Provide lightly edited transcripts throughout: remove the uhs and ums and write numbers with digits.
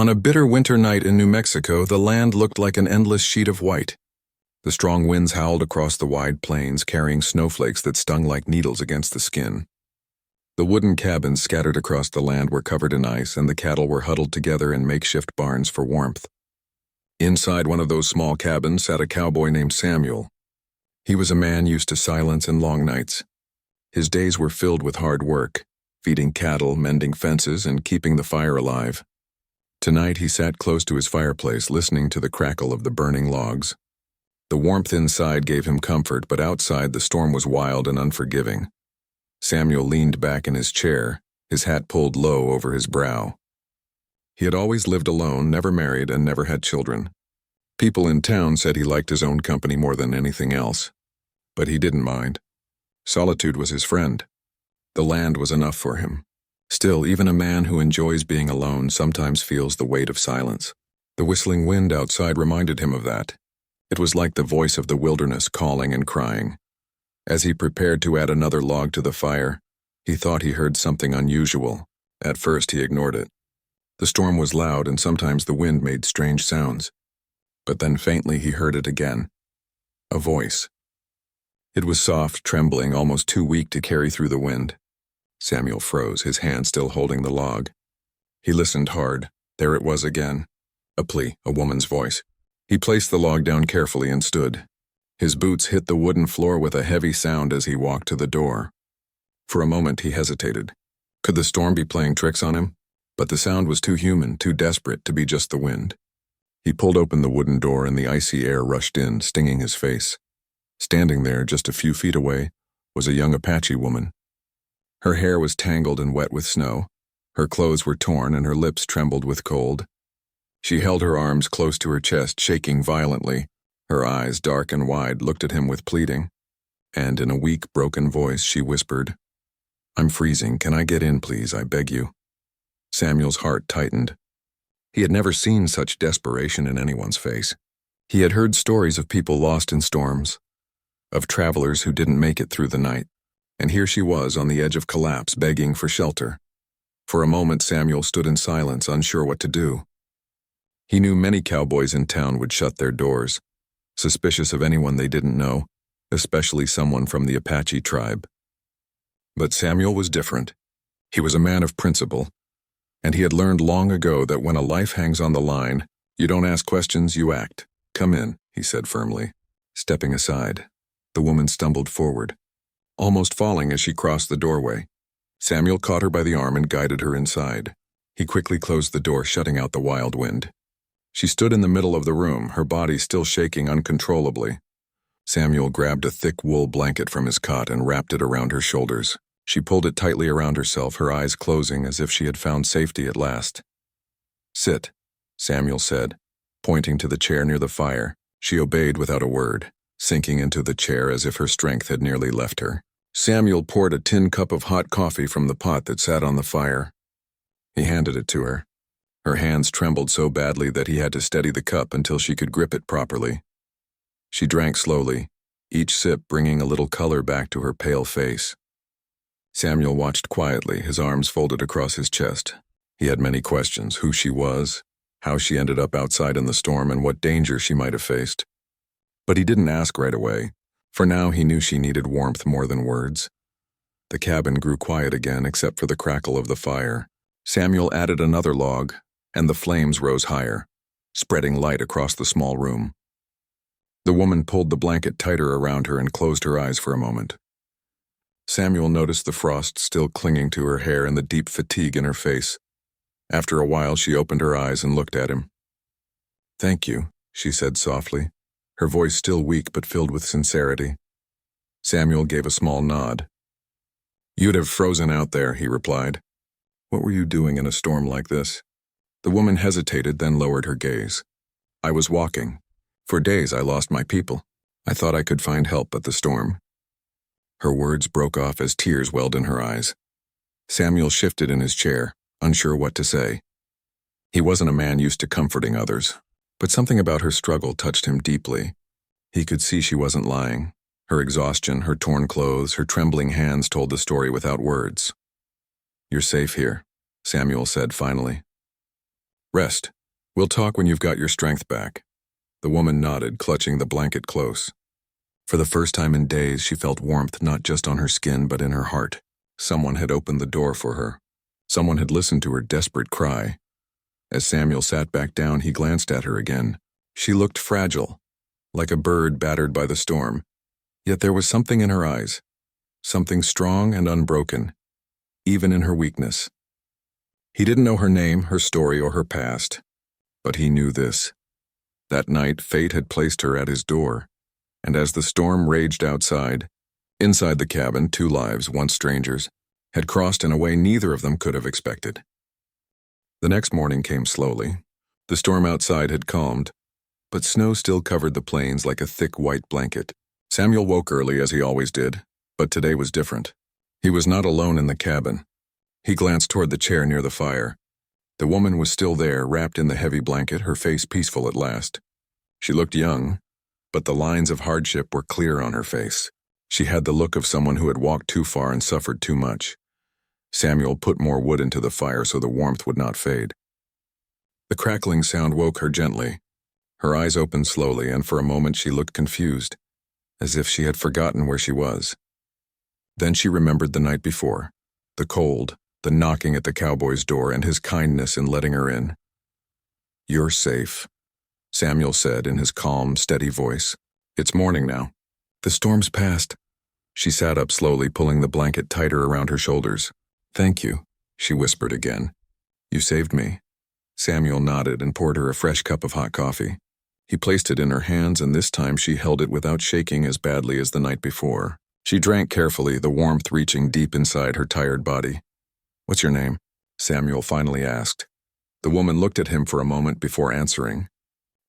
On a bitter winter night in New Mexico, the land looked like an endless sheet of white. The strong winds howled across the wide plains, carrying snowflakes that stung like needles against the skin. The wooden cabins scattered across the land were covered in ice, and the cattle were huddled together in makeshift barns for warmth. Inside one of those small cabins sat a cowboy named Samuel. He was a man used to silence and long nights. His days were filled with hard work, feeding cattle, mending fences, and keeping the fire alive. Tonight he sat close to his fireplace, listening to the crackle of the burning logs. The warmth inside gave him comfort, but outside the storm was wild and unforgiving. Samuel leaned back in his chair, his hat pulled low over his brow. He had always lived alone, never married, and never had children. People in town said he liked his own company more than anything else. But he didn't mind. Solitude was his friend. The land was enough for him. Still, even a man who enjoys being alone sometimes feels the weight of silence. The whistling wind outside reminded him of that. It was like the voice of the wilderness calling and crying. As he prepared to add another log to the fire, he thought he heard something unusual. At first he ignored it. The storm was loud, and sometimes the wind made strange sounds. But then faintly he heard it again. A voice. It was soft, trembling, almost too weak to carry through the wind. Samuel froze, his hand still holding the log. He listened hard. There it was again. A plea, a woman's voice. He placed the log down carefully and stood. His boots hit the wooden floor with a heavy sound as he walked to the door. For a moment he hesitated. Could the storm be playing tricks on him? But the sound was too human, too desperate to be just the wind. He pulled open the wooden door and the icy air rushed in, stinging his face. Standing there, just a few feet away, was a young Apache woman. Her hair was tangled and wet with snow. Her clothes were torn and her lips trembled with cold. She held her arms close to her chest, shaking violently. Her eyes, dark and wide, looked at him with pleading. And in a weak, broken voice, she whispered, "I'm freezing. Can I get in, please? I beg you." Samuel's heart tightened. He had never seen such desperation in anyone's face. He had heard stories of people lost in storms, of travelers who didn't make it through the night. And here she was on the edge of collapse, begging for shelter. For a moment, Samuel stood in silence, unsure what to do. He knew many cowboys in town would shut their doors, suspicious of anyone they didn't know, especially someone from the Apache tribe. But Samuel was different. He was a man of principle, and he had learned long ago that when a life hangs on the line, you don't ask questions, you act. "Come in," he said firmly. Stepping aside, the woman stumbled forward, almost falling as she crossed the doorway. Samuel caught her by the arm and guided her inside. He quickly closed the door, shutting out the wild wind. She stood in the middle of the room, her body still shaking uncontrollably. Samuel grabbed a thick wool blanket from his cot and wrapped it around her shoulders. She pulled it tightly around herself, her eyes closing as if she had found safety at last. "Sit," Samuel said, pointing to the chair near the fire. She obeyed without a word, sinking into the chair as if her strength had nearly left her. Samuel poured a tin cup of hot coffee from the pot that sat on the fire. He handed it to her. Her hands trembled so badly that he had to steady the cup until she could grip it properly. She drank slowly, each sip bringing a little color back to her pale face. Samuel watched quietly, his arms folded across his chest. He had many questions: who she was, how she ended up outside in the storm, and what danger she might have faced. But he didn't ask right away. For now he knew she needed warmth more than words. The cabin grew quiet again, except for the crackle of the fire. Samuel added another log, and the flames rose higher, spreading light across the small room. The woman pulled the blanket tighter around her and closed her eyes for a moment. Samuel noticed the frost still clinging to her hair and the deep fatigue in her face. After a while, she opened her eyes and looked at him. "Thank you," she said softly, her voice still weak but filled with sincerity. Samuel gave a small nod. "You'd have frozen out there," he replied. "What were you doing in a storm like this?" The woman hesitated, then lowered her gaze. "I was walking. For days I lost my people. I thought I could find help but the storm." Her words broke off as tears welled in her eyes. Samuel shifted in his chair, unsure what to say. He wasn't a man used to comforting others, but something about her struggle touched him deeply. He could see she wasn't lying. Her exhaustion, her torn clothes, her trembling hands told the story without words. "You're safe here," Samuel said finally. Rest. We'll talk when you've got your strength back. The woman nodded, clutching the blanket close. For the first time in days, she felt warmth not just on her skin but in her heart. Someone had opened the door for her. Someone had listened to her desperate cry. As Samuel sat back down, he glanced at her again. She looked fragile, like a bird battered by the storm. Yet there was something in her eyes, something strong and unbroken, even in her weakness. He didn't know her name, her story, or her past, but he knew this. That night, fate had placed her at his door, and as the storm raged outside, inside the cabin, two lives, once strangers, had crossed in a way neither of them could have expected. The next morning came slowly. The storm outside had calmed, but snow still covered the plains like a thick white blanket. Samuel woke early, as he always did, but today was different. He was not alone in the cabin. He glanced toward the chair near the fire. The woman was still there, wrapped in the heavy blanket, her face peaceful at last. She looked young, but the lines of hardship were clear on her face. She had the look of someone who had walked too far and suffered too much. Samuel put more wood into the fire so the warmth would not fade. The crackling sound woke her gently. Her eyes opened slowly, and for a moment she looked confused, as if she had forgotten where she was. Then she remembered the night before, the cold, the knocking at the cowboy's door, and his kindness in letting her in. "You're safe," Samuel said in his calm, steady voice. "It's morning now." "The storm's passed." She sat up slowly, pulling the blanket tighter around her shoulders. "Thank you," she whispered again. "You saved me." Samuel nodded and poured her a fresh cup of hot coffee. He placed it in her hands, and this time she held it without shaking as badly as the night before. She drank carefully, the warmth reaching deep inside her tired body. "What's your name?" Samuel finally asked. The woman looked at him for a moment before answering.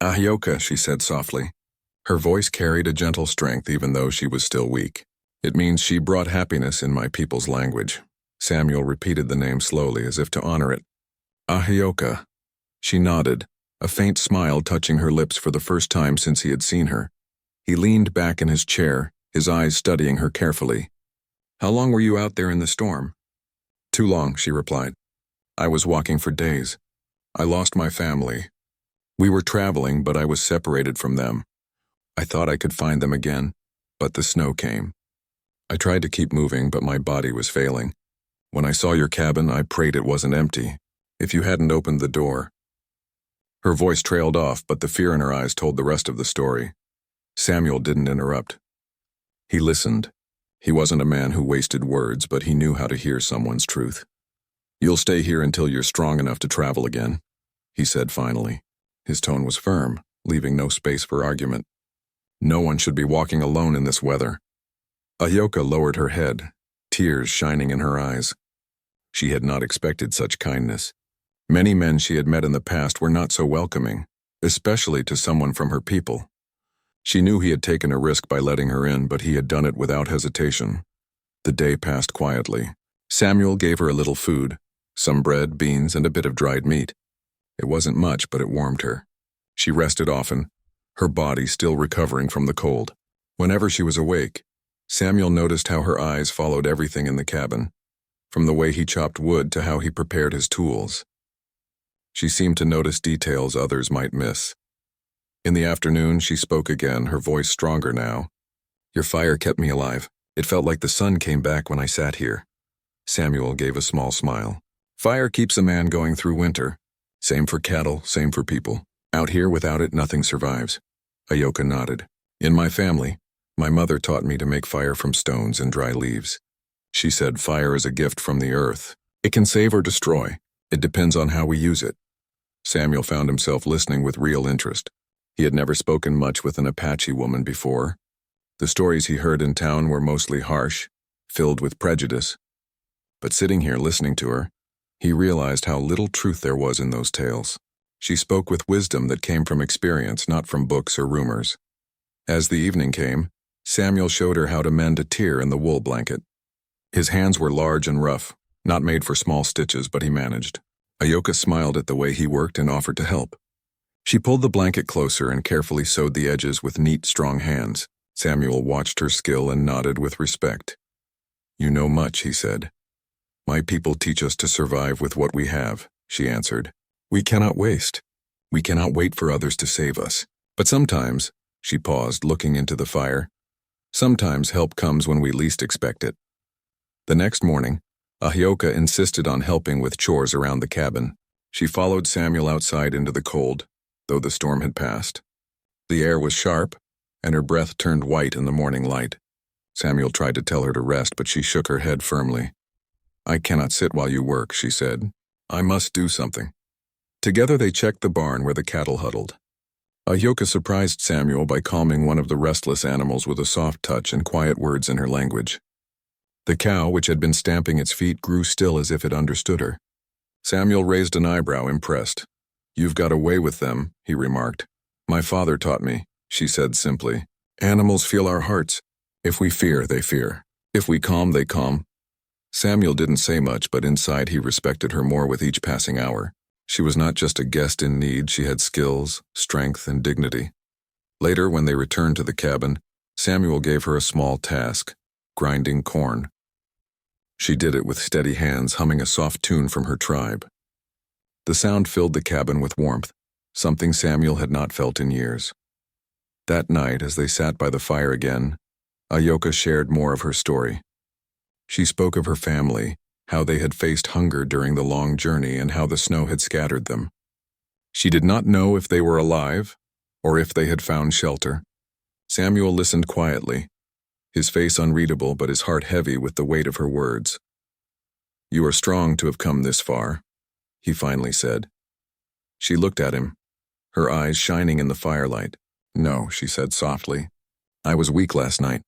"Ahyoka," she said softly. Her voice carried a gentle strength even though she was still weak. "It means she brought happiness in my people's language." Samuel repeated the name slowly, as if to honor it. "Ahyoka." She nodded, a faint smile touching her lips for the first time since he had seen her. He leaned back in his chair, his eyes studying her carefully. "How long were you out there in the storm?" "Too long," she replied. "I was walking for days. I lost my family. We were traveling, but I was separated from them. I thought I could find them again, but the snow came. I tried to keep moving, but my body was failing. When I saw your cabin, I prayed it wasn't empty. If you hadn't opened the door." Her voice trailed off, but the fear in her eyes told the rest of the story. Samuel didn't interrupt. He listened. He wasn't a man who wasted words, but he knew how to hear someone's truth. "You'll stay here until you're strong enough to travel again," he said finally. His tone was firm, leaving no space for argument. "No one should be walking alone in this weather." Ahyoka lowered her head, tears shining in her eyes. She had not expected such kindness. Many men she had met in the past were not so welcoming, especially to someone from her people. She knew he had taken a risk by letting her in, but he had done it without hesitation. The day passed quietly. Samuel gave her a little food, some bread, beans, and a bit of dried meat. It wasn't much, but it warmed her. She rested often, her body still recovering from the cold. Whenever she was awake, Samuel noticed how her eyes followed everything in the cabin, from the way he chopped wood to how he prepared his tools. She seemed to notice details others might miss. In the afternoon, she spoke again, her voice stronger now. "Your fire kept me alive. It felt like the sun came back when I sat here." Samuel gave a small smile. "Fire keeps a man going through winter. Same for cattle, same for people. Out here, without it, nothing survives." Ahyoka nodded. "In my family, my mother taught me to make fire from stones and dry leaves. She said fire is a gift from the earth. It can save or destroy. It depends on how we use it." Samuel found himself listening with real interest. He had never spoken much with an Apache woman before. The stories he heard in town were mostly harsh, filled with prejudice. But sitting here listening to her, he realized how little truth there was in those tales. She spoke with wisdom that came from experience, not from books or rumors. As the evening came, Samuel showed her how to mend a tear in the wool blanket. His hands were large and rough, not made for small stitches, but he managed. Ahyoka smiled at the way he worked and offered to help. She pulled the blanket closer and carefully sewed the edges with neat, strong hands. Samuel watched her skill and nodded with respect. "You know much," he said. "My people teach us to survive with what we have," she answered. We cannot waste. We cannot wait for others to save us. But sometimes, she paused, looking into the fire, sometimes help comes when we least expect it. The next morning, Ahioka insisted on helping with chores around the cabin. She followed Samuel outside into the cold, though the storm had passed. The air was sharp, and her breath turned white in the morning light. Samuel tried to tell her to rest, but she shook her head firmly. I cannot sit while you work, she said. I must do something. Together they checked the barn where the cattle huddled. Ahioka surprised Samuel by calming one of the restless animals with a soft touch and quiet words in her language. The cow, which had been stamping its feet, grew still as if it understood her. Samuel raised an eyebrow, impressed. You've got a way with them, he remarked. My father taught me, she said simply. Animals feel our hearts. If we fear, they fear. If we calm, they calm. Samuel didn't say much, but inside he respected her more with each passing hour. She was not just a guest in need, she had skills, strength, and dignity. Later, when they returned to the cabin, Samuel gave her a small task, grinding corn. She did it with steady hands, humming a soft tune from her tribe. The sound filled the cabin with warmth, something Samuel had not felt in years. That night, as they sat by the fire again, Ahioka shared more of her story. She spoke of her family, how they had faced hunger during the long journey and how the snow had scattered them. She did not know if they were alive or if they had found shelter. Samuel listened quietly, his face unreadable but his heart heavy with the weight of her words. You are strong to have come this far, he finally said. She looked at him, her eyes shining in the firelight. No, she said softly. I was weak last night.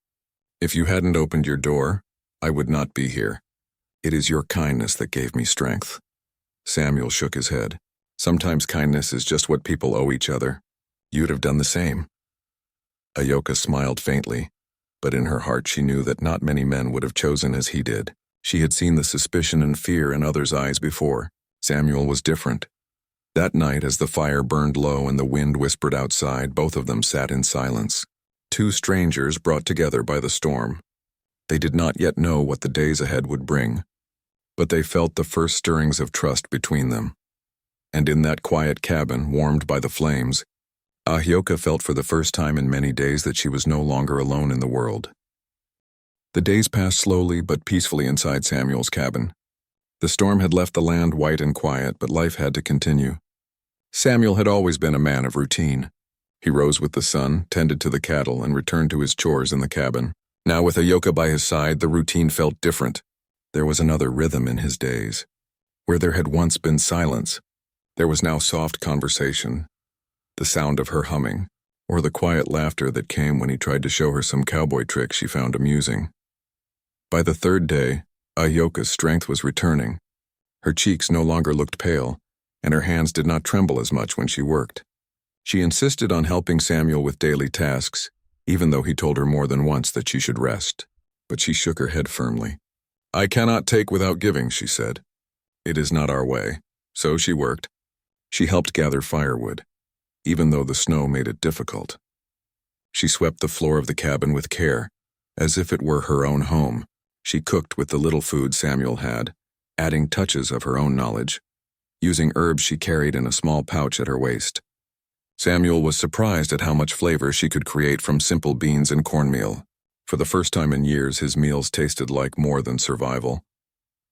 If you hadn't opened your door, I would not be here. It is your kindness that gave me strength. Samuel shook his head. Sometimes kindness is just what people owe each other. You'd have done the same. Ahioka smiled faintly, but in her heart she knew that not many men would have chosen as he did. She had seen the suspicion and fear in others' eyes before. Samuel was different. That night, as the fire burned low and the wind whispered outside, both of them sat in silence. Two strangers brought together by the storm. They did not yet know what the days ahead would bring, but they felt the first stirrings of trust between them. And in that quiet cabin, warmed by the flames, Ahioka felt for the first time in many days that she was no longer alone in the world. The days passed slowly but peacefully inside Samuel's cabin. The storm had left the land white and quiet, but life had to continue. Samuel had always been a man of routine. He rose with the sun, tended to the cattle, and returned to his chores in the cabin. Now with Ahioka by his side, the routine felt different. There was another rhythm in his days. Where there had once been silence, there was now soft conversation, the sound of her humming, or the quiet laughter that came when he tried to show her some cowboy tricks she found amusing. By the third day, Ahioka's strength was returning. Her cheeks no longer looked pale, and her hands did not tremble as much when she worked. She insisted on helping Samuel with daily tasks, even though he told her more than once that she should rest. But she shook her head firmly. I cannot take without giving, she said. It is not our way. So she worked. She helped gather firewood, even though the snow made it difficult. She swept the floor of the cabin with care, as if it were her own home. She cooked with the little food Samuel had, adding touches of her own knowledge, using herbs she carried in a small pouch at her waist. Samuel was surprised at how much flavor she could create from simple beans and cornmeal. For the first time in years, his meals tasted like more than survival.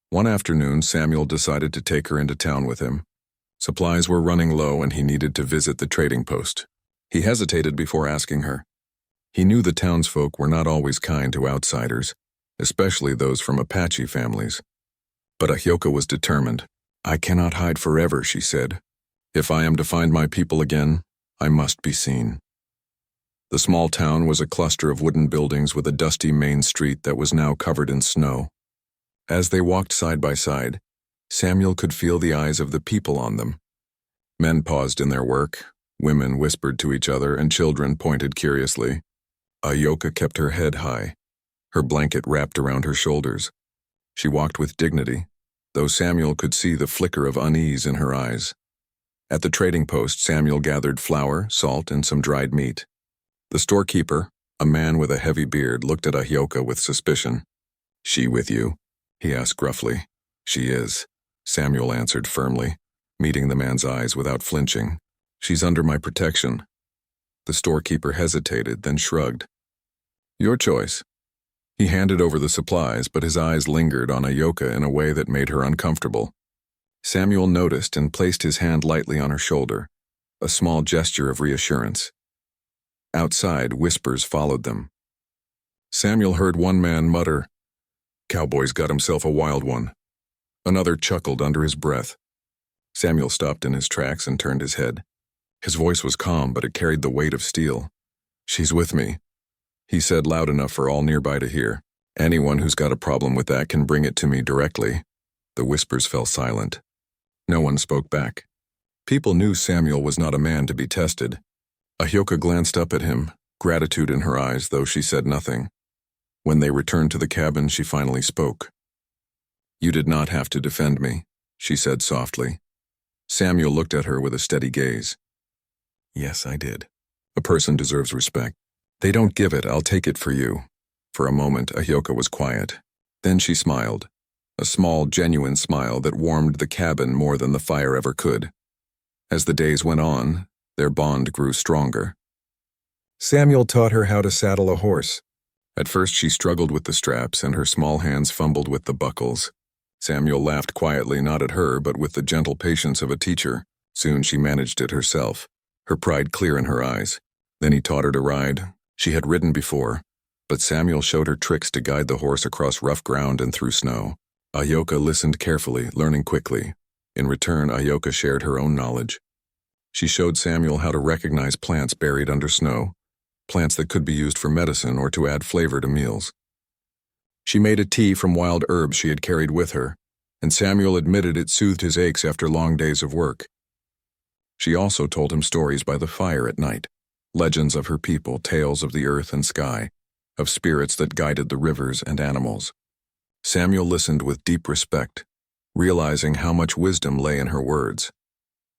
One afternoon, Samuel decided to take her into town with him. Supplies were running low and he needed to visit the trading post. He hesitated before asking her. He knew the townsfolk were not always kind to outsiders, especially those from Apache families. But Ahioka was determined. I cannot hide forever, she said. If I am to find my people again, I must be seen. The small town was a cluster of wooden buildings with a dusty main street that was now covered in snow. As they walked side by side, Samuel could feel the eyes of the people on them. Men paused in their work, women whispered to each other, and children pointed curiously. Ahioka kept her head high, her blanket wrapped around her shoulders. She walked with dignity, though Samuel could see the flicker of unease in her eyes. At the trading post, Samuel gathered flour, salt, and some dried meat. The storekeeper, a man with a heavy beard, looked at Ahioka with suspicion. She with you? He asked gruffly. She is, Samuel answered firmly. meeting the man's eyes without flinching. "She's under my protection." The storekeeper hesitated, then shrugged. "Your choice." He handed over the supplies, but his eyes lingered on Ayoka in a way that made her uncomfortable. Samuel noticed and placed his hand lightly on her shoulder, a small gesture of reassurance. Outside, whispers followed them. Samuel heard one man mutter, "Cowboy's got himself a wild one." Another chuckled under his breath. Samuel stopped in his tracks and turned his head. His voice was calm, but it carried the weight of steel. "She's with me," he said loud enough for all nearby to hear. "Anyone who's got a problem with that can bring it to me directly." The whispers fell silent. No one spoke back. People knew Samuel was not a man to be tested. Ayoka glanced up at him, gratitude in her eyes, though she said nothing. When they returned to the cabin, she finally spoke. "You did not have to defend me," she said softly. Samuel looked at her with a steady gaze. "Yes, I did. A person deserves respect. They don't give it, I'll take it for you." For a moment, Ayoka was quiet. Then she smiled, a small, genuine smile that warmed the cabin more than the fire ever could. As the days went on, their bond grew stronger. Samuel taught her how to saddle a horse. At first she struggled with the straps and her small hands fumbled with the buckles. Samuel laughed quietly, not at her, but with the gentle patience of a teacher. Soon she managed it herself, her pride clear in her eyes. Then he taught her to ride. She had ridden before, but Samuel showed her tricks to guide the horse across rough ground and through snow. Ayoka listened carefully, learning quickly. In return, Ayoka shared her own knowledge. She showed Samuel how to recognize plants buried under snow, plants that could be used for medicine or to add flavor to meals. She made a tea from wild herbs she had carried with her, and Samuel admitted it soothed his aches after long days of work. She also told him stories by the fire at night, legends of her people, tales of the earth and sky, of spirits that guided the rivers and animals. Samuel listened with deep respect, realizing how much wisdom lay in her words.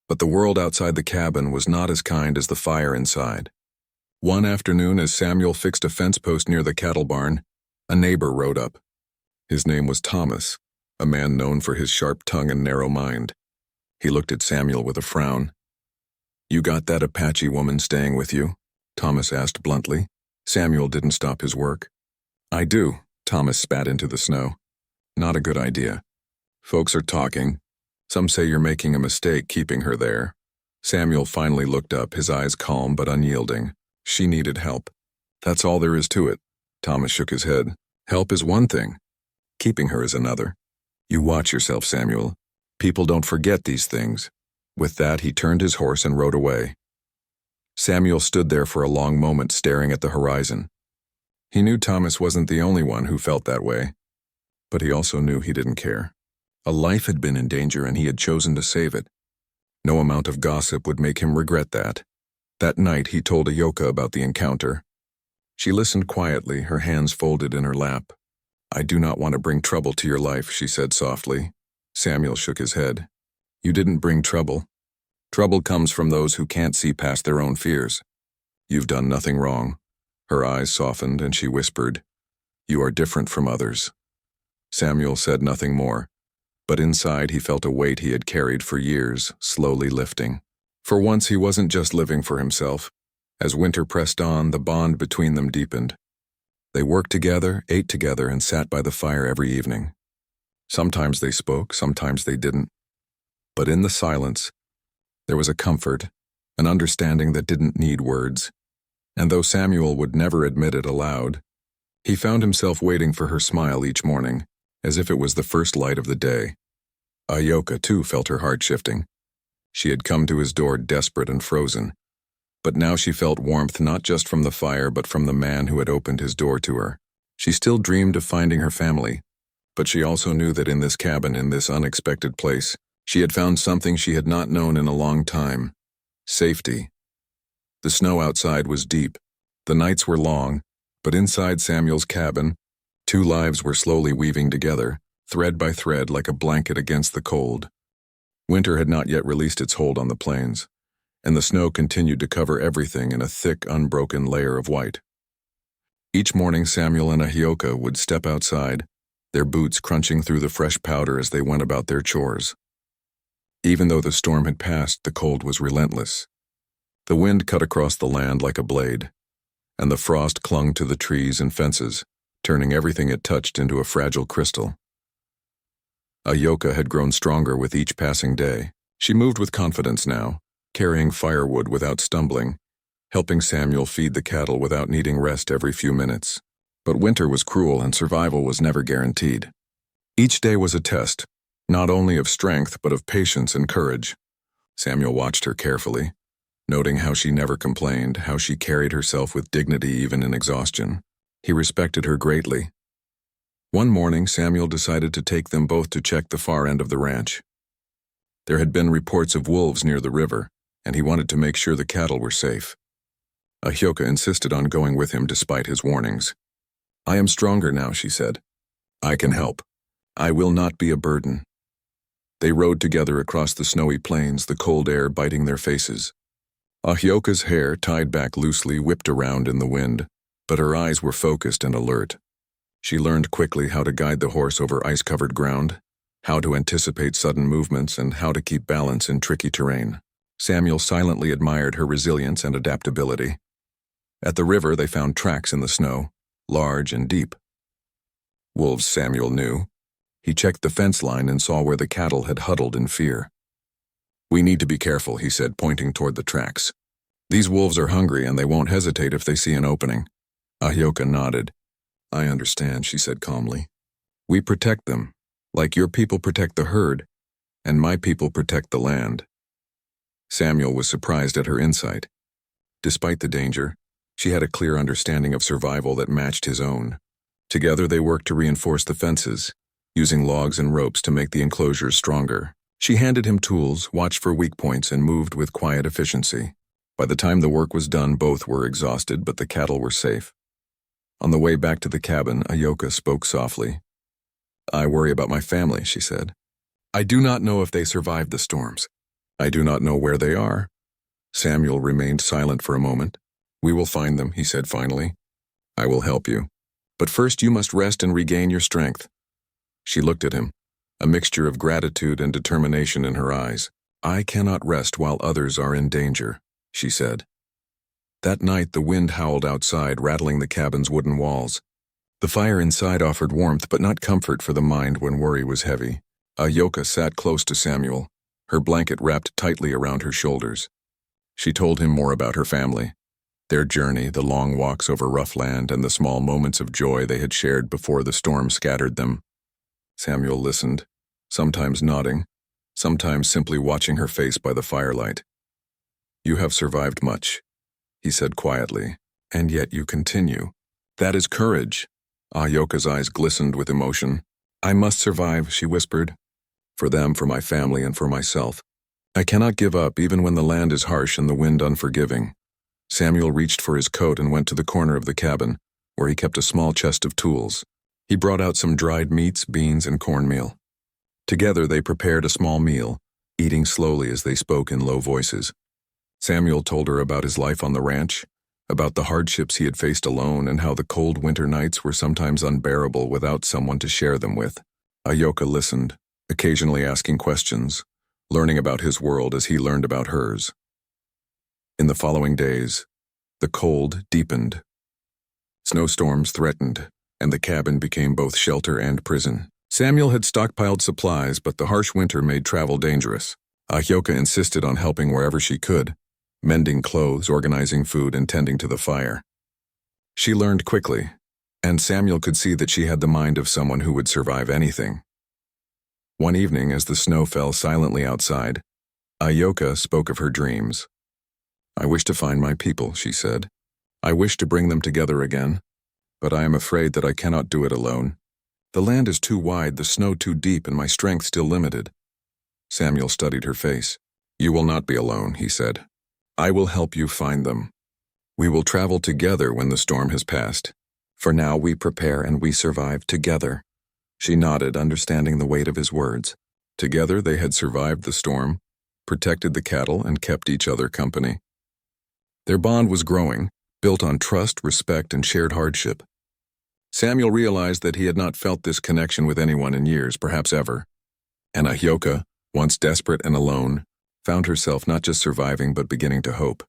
But the world outside the cabin was not as kind as the fire inside. One afternoon, as Samuel fixed a fence post near the cattle barn, a neighbor rode up. His name was Thomas, a man known for his sharp tongue and narrow mind. He looked at Samuel with a frown. "You got that Apache woman staying with you?" Thomas asked bluntly. Samuel didn't stop his work. "I do," Thomas spat into the snow. "Not a good idea. Folks are talking. Some say you're making a mistake keeping her there." Samuel finally looked up, his eyes calm but unyielding. "She needed help. That's all there is to it." Thomas shook his head. "Help is one thing. Keeping her is another. You watch yourself, Samuel. People don't forget these things." With that, he turned his horse and rode away. Samuel stood there for a long moment, staring at the horizon. He knew Thomas wasn't the only one who felt that way, but he also knew he didn't care. A life had been in danger and he had chosen to save it. No amount of gossip would make him regret that. That night, he told Ayoka about the encounter. She listened quietly, her hands folded in her lap. "I do not want to bring trouble to your life," she said softly. Samuel shook his head. "You didn't bring trouble. Trouble comes from those who can't see past their own fears. You've done nothing wrong." Her eyes softened and she whispered, "You are different from others." Samuel said nothing more, but inside he felt a weight he had carried for years, slowly lifting. For once he wasn't just living for himself. As winter pressed on, the bond between them deepened. They worked together, ate together, and sat by the fire every evening. Sometimes they spoke, sometimes they didn't. But in the silence, there was a comfort, an understanding that didn't need words. And though Samuel would never admit it aloud, he found himself waiting for her smile each morning, as if it was the first light of the day. Ayoka, too, felt her heart shifting. She had come to his door desperate and frozen, but now she felt warmth not just from the fire but from the man who had opened his door to her. She still dreamed of finding her family, but she also knew that in this cabin, in this unexpected place, she had found something she had not known in a long time: safety. The snow outside was deep. The nights were long, but inside Samuel's cabin, two lives were slowly weaving together, thread by thread like a blanket against the cold. Winter had not yet released its hold on the plains, and the snow continued to cover everything in a thick, unbroken layer of white. Each morning Samuel and Ayoka would step outside, their boots crunching through the fresh powder as they went about their chores. Even though the storm had passed, the cold was relentless. The wind cut across the land like a blade, and the frost clung to the trees and fences, turning everything it touched into a fragile crystal. Ayoka had grown stronger with each passing day. She moved with confidence now, carrying firewood without stumbling, helping Samuel feed the cattle without needing rest every few minutes. But winter was cruel and survival was never guaranteed. Each day was a test, not only of strength but of patience and courage. Samuel watched her carefully, noting how she never complained, how she carried herself with dignity even in exhaustion. He respected her greatly. One morning, Samuel decided to take them both to check the far end of the ranch. There had been reports of wolves near the river, and he wanted to make sure the cattle were safe. Ayoka insisted on going with him despite his warnings. "I am stronger now," she said. "I can help. I will not be a burden." They rode together across the snowy plains, the cold air biting their faces. Ayoka's hair, tied back loosely, whipped around in the wind, but her eyes were focused and alert. She learned quickly how to guide the horse over ice-covered ground, how to anticipate sudden movements, and how to keep balance in tricky terrain. Samuel silently admired her resilience and adaptability. At the river, they found tracks in the snow, large and deep. Wolves, Samuel knew. He checked the fence line and saw where the cattle had huddled in fear. "We need to be careful," he said, pointing toward the tracks. "These wolves are hungry and they won't hesitate if they see an opening." Ayoka nodded. "I understand," she said calmly. "We protect them, like your people protect the herd, and my people protect the land." Samuel was surprised at her insight. Despite the danger, she had a clear understanding of survival that matched his own. Together they worked to reinforce the fences, using logs and ropes to make the enclosures stronger. She handed him tools, watched for weak points, and moved with quiet efficiency. By the time the work was done, both were exhausted, but the cattle were safe. On the way back to the cabin, Ayoka spoke softly. "I worry about my family," she said. "I do not know if they survived the storms. I do not know where they are." Samuel remained silent for a moment. "We will find them," he said finally. "I will help you. But first you must rest and regain your strength." She looked at him, a mixture of gratitude and determination in her eyes. "I cannot rest while others are in danger," she said. That night the wind howled outside, rattling the cabin's wooden walls. The fire inside offered warmth but not comfort for the mind when worry was heavy. Ayoka sat close to Samuel, her blanket wrapped tightly around her shoulders. She told him more about her family, their journey, the long walks over rough land, and the small moments of joy they had shared before the storm scattered them. Samuel listened, sometimes nodding, sometimes simply watching her face by the firelight. "You have survived much," he said quietly, "and yet you continue. That is courage." Ayoka's eyes glistened with emotion. "I must survive," she whispered. "For them, for my family, and for myself. I cannot give up even when the land is harsh and the wind unforgiving." Samuel reached for his coat and went to the corner of the cabin, where he kept a small chest of tools. He brought out some dried meats, beans, and cornmeal. Together they prepared a small meal, eating slowly as they spoke in low voices. Samuel told her about his life on the ranch, about the hardships he had faced alone, and how the cold winter nights were sometimes unbearable without someone to share them with. Ayoka listened, occasionally asking questions, learning about his world as he learned about hers. In the following days, the cold deepened. Snowstorms threatened, and the cabin became both shelter and prison. Samuel had stockpiled supplies, but the harsh winter made travel dangerous. Ayoka insisted on helping wherever she could, mending clothes, organizing food, and tending to the fire. She learned quickly, and Samuel could see that she had the mind of someone who would survive anything. One evening, as the snow fell silently outside, Ayoka spoke of her dreams. "I wish to find my people," she said. "I wish to bring them together again, but I am afraid that I cannot do it alone. The land is too wide, the snow too deep, and my strength still limited." Samuel studied her face. "You will not be alone," he said. "I will help you find them. We will travel together when the storm has passed. For now we prepare and we survive together." She nodded, understanding the weight of his words. Together they had survived the storm, protected the cattle, and kept each other company. Their bond was growing, built on trust, respect, and shared hardship. Samuel realized that he had not felt this connection with anyone in years, perhaps ever. And Ayoka, once desperate and alone, found herself not just surviving but beginning to hope.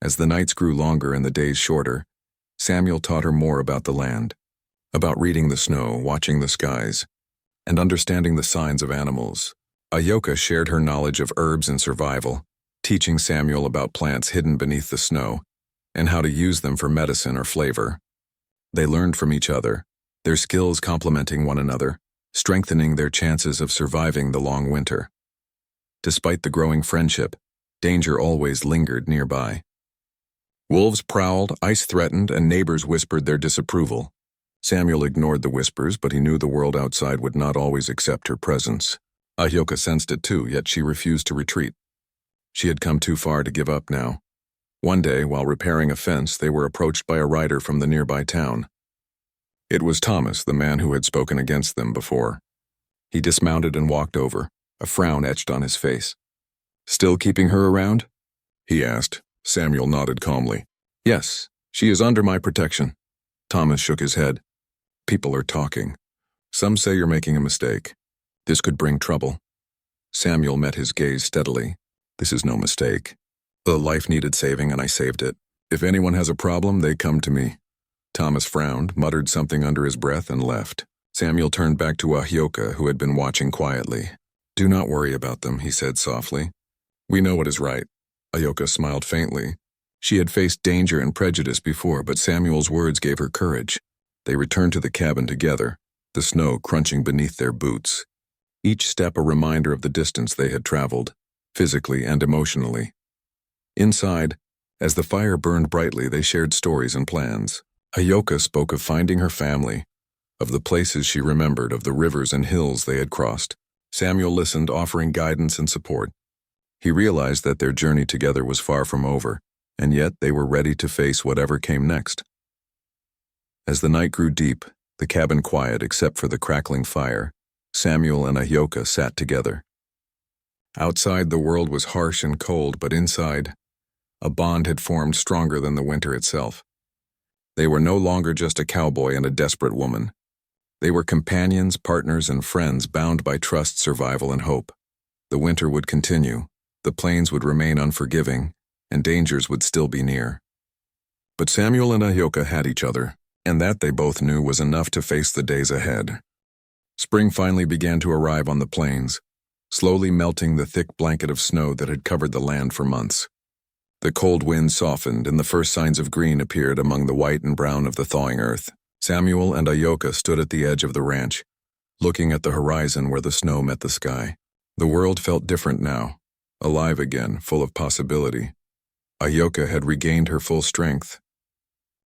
As the nights grew longer and the days shorter, Samuel taught her more about the land, about reading the snow, watching the skies, and understanding the signs of animals. Ayoka shared her knowledge of herbs and survival, teaching Samuel about plants hidden beneath the snow and how to use them for medicine or flavor. They learned from each other, their skills complementing one another, strengthening their chances of surviving the long winter. Despite the growing friendship, danger always lingered nearby. Wolves prowled, ice threatened, and neighbors whispered their disapproval. Samuel ignored the whispers, but he knew the world outside would not always accept her presence. Ayoka sensed it too, yet she refused to retreat. She had come too far to give up now. One day, while repairing a fence, they were approached by a rider from the nearby town. It was Thomas, the man who had spoken against them before. He dismounted and walked over, a frown etched on his face. "Still keeping her around?" he asked. Samuel nodded calmly. "Yes, she is under my protection." Thomas shook his head. "People are talking. Some say you're making a mistake. This could bring trouble." Samuel met his gaze steadily. "This is no mistake. The life needed saving and I saved it. If anyone has a problem, they come to me." Thomas frowned, muttered something under his breath, and left. Samuel turned back to Ayoka, who had been watching quietly. "Do not worry about them," he said softly. "We know what is right." Ayoka smiled faintly. She had faced danger and prejudice before, but Samuel's words gave her courage. They returned to the cabin together, the snow crunching beneath their boots. Each step a reminder of the distance they had traveled, physically and emotionally. Inside, as the fire burned brightly, they shared stories and plans. Ayoka spoke of finding her family, of the places she remembered, of the rivers and hills they had crossed. Samuel listened, offering guidance and support. He realized that their journey together was far from over, and yet they were ready to face whatever came next. As the night grew deep, the cabin quiet except for the crackling fire, Samuel and Ayoka sat together. Outside, the world was harsh and cold, but inside, a bond had formed stronger than the winter itself. They were no longer just a cowboy and a desperate woman. They were companions, partners, and friends bound by trust, survival, and hope. The winter would continue, the plains would remain unforgiving, and dangers would still be near. But Samuel and Ayoka had each other, and that they both knew was enough to face the days ahead. Spring finally began to arrive on the plains, slowly melting the thick blanket of snow that had covered the land for months. The cold wind softened, and the first signs of green appeared among the white and brown of the thawing earth. Samuel and Ayoka stood at the edge of the ranch, looking at the horizon where the snow met the sky. The world felt different now, alive again, full of possibility. Ayoka had regained her full strength.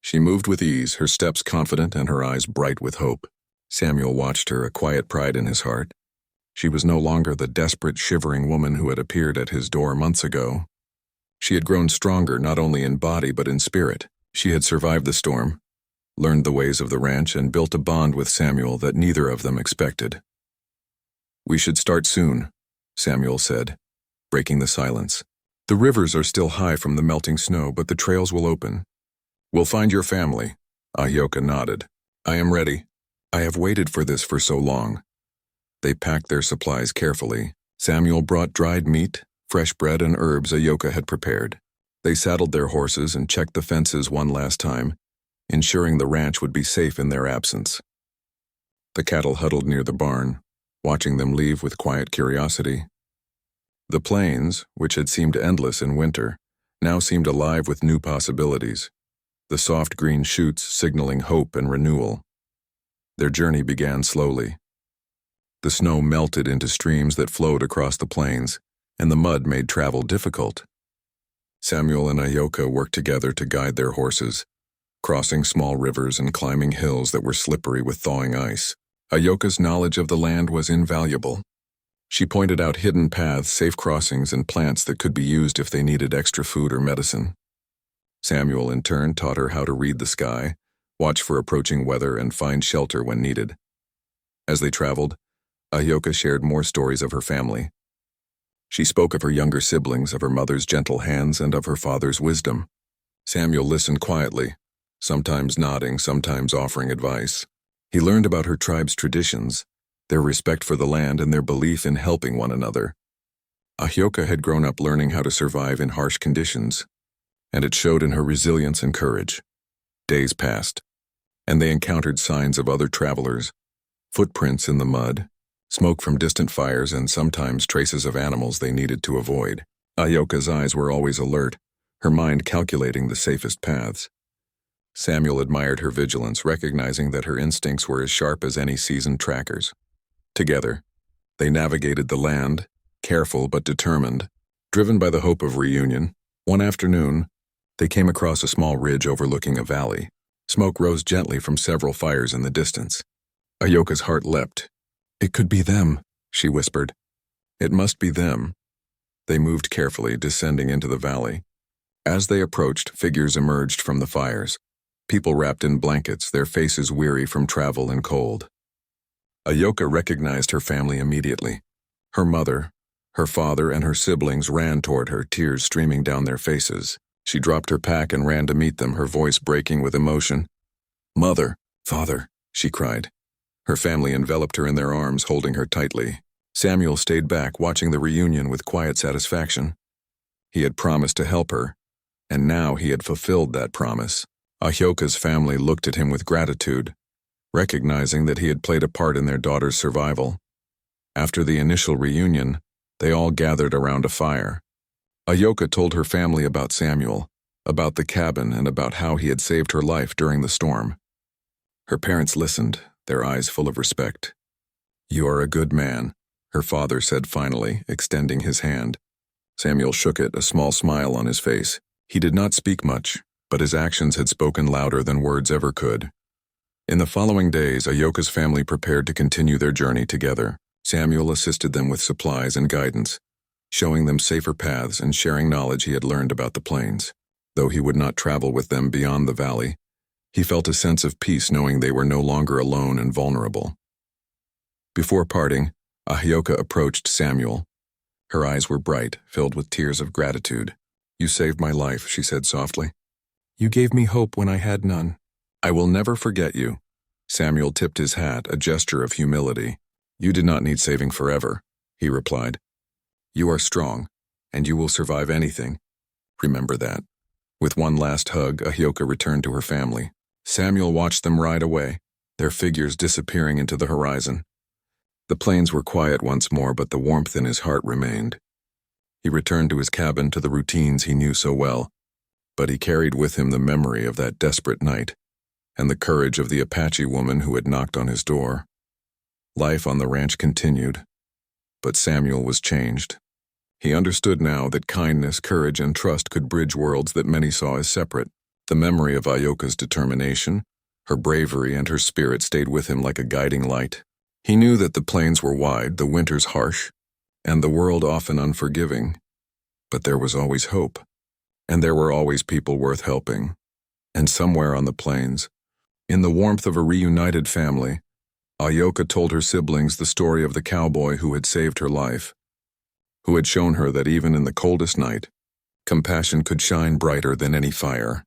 She moved with ease, her steps confident and her eyes bright with hope. Samuel watched her, a quiet pride in his heart. She was no longer the desperate, shivering woman who had appeared at his door months ago. She had grown stronger not only in body but in spirit. She had survived the storm, learned the ways of the ranch, and built a bond with Samuel that neither of them expected. "We should start soon," Samuel said, breaking the silence. "The rivers are still high from the melting snow, but the trails will open. We'll find your family." Ayoka nodded. "I am ready. I have waited for this for so long." They packed their supplies carefully. Samuel brought dried meat, fresh bread, and herbs Ayoka had prepared. They saddled their horses and checked the fences one last time, ensuring the ranch would be safe in their absence. The cattle huddled near the barn, watching them leave with quiet curiosity. The plains, which had seemed endless in winter, now seemed alive with new possibilities, the soft green shoots signaling hope and renewal. Their journey began slowly. The snow melted into streams that flowed across the plains, and the mud made travel difficult. Samuel and Ayoka worked together to guide their horses, crossing small rivers and climbing hills that were slippery with thawing ice. Ayoka's knowledge of the land was invaluable. She pointed out hidden paths, safe crossings, and plants that could be used if they needed extra food or medicine. Samuel, in turn, taught her how to read the sky, watch for approaching weather, and find shelter when needed. As they traveled, Ayoka shared more stories of her family. She spoke of her younger siblings, of her mother's gentle hands, and of her father's wisdom. Samuel listened quietly, sometimes nodding, sometimes offering advice. He learned about her tribe's traditions, their respect for the land, and their belief in helping one another. Ahyoka had grown up learning how to survive in harsh conditions, and it showed in her resilience and courage. Days passed, and they encountered signs of other travelers, footprints in the mud, smoke from distant fires, and sometimes traces of animals they needed to avoid. Ahyoka's eyes were always alert, her mind calculating the safest paths. Samuel admired her vigilance, recognizing that her instincts were as sharp as any seasoned tracker's. Together, they navigated the land, careful but determined, driven by the hope of reunion. One afternoon, they came across a small ridge overlooking a valley. Smoke rose gently from several fires in the distance. Ahyoka's heart leapt. "It could be them," she whispered. "It must be them." They moved carefully, descending into the valley. As they approached, figures emerged from the fires. People wrapped in blankets, their faces weary from travel and cold. Ahyoka recognized her family immediately. Her mother, her father, and her siblings ran toward her, tears streaming down their faces. She dropped her pack and ran to meet them, her voice breaking with emotion. "Mother, father," she cried. Her family enveloped her in their arms, holding her tightly. Samuel stayed back, watching the reunion with quiet satisfaction. He had promised to help her, and now he had fulfilled that promise. Ahyoka's family looked at him with gratitude, recognizing that he had played a part in their daughter's survival. After the initial reunion, they all gathered around a fire. Ahyoka told her family about Samuel, about the cabin, and about how he had saved her life during the storm. Her parents listened, their eyes full of respect. "You are a good man," her father said finally, extending his hand. Samuel shook it, a small smile on his face. He did not speak much, but his actions had spoken louder than words ever could. In the following days, Ahyoka's family prepared to continue their journey together. Samuel assisted them with supplies and guidance, showing them safer paths and sharing knowledge he had learned about the plains. Though he would not travel with them beyond the valley, he felt a sense of peace knowing they were no longer alone and vulnerable. Before parting, Ahyoka approached Samuel. Her eyes were bright, filled with tears of gratitude. "You saved my life," she said softly. "You gave me hope when I had none. I will never forget you." Samuel tipped his hat, a gesture of humility. "You did not need saving forever," he replied. "You are strong, and you will survive anything. Remember that." With one last hug, Ahyoka returned to her family. Samuel watched them ride away, their figures disappearing into the horizon. The plains were quiet once more, but the warmth in his heart remained. He returned to his cabin, to the routines he knew so well, but he carried with him the memory of that desperate night and the courage of the Apache woman who had knocked on his door. Life on the ranch continued, but Samuel was changed. He understood now that kindness, courage, and trust could bridge worlds that many saw as separate. The memory of Ahyoka's determination, her bravery, and her spirit stayed with him like a guiding light. He knew that the plains were wide, the winters harsh, and the world often unforgiving. But there was always hope, and there were always people worth helping. And somewhere on the plains, in the warmth of a reunited family, Ahyoka told her siblings the story of the cowboy who had saved her life, who had shown her that even in the coldest night, compassion could shine brighter than any fire.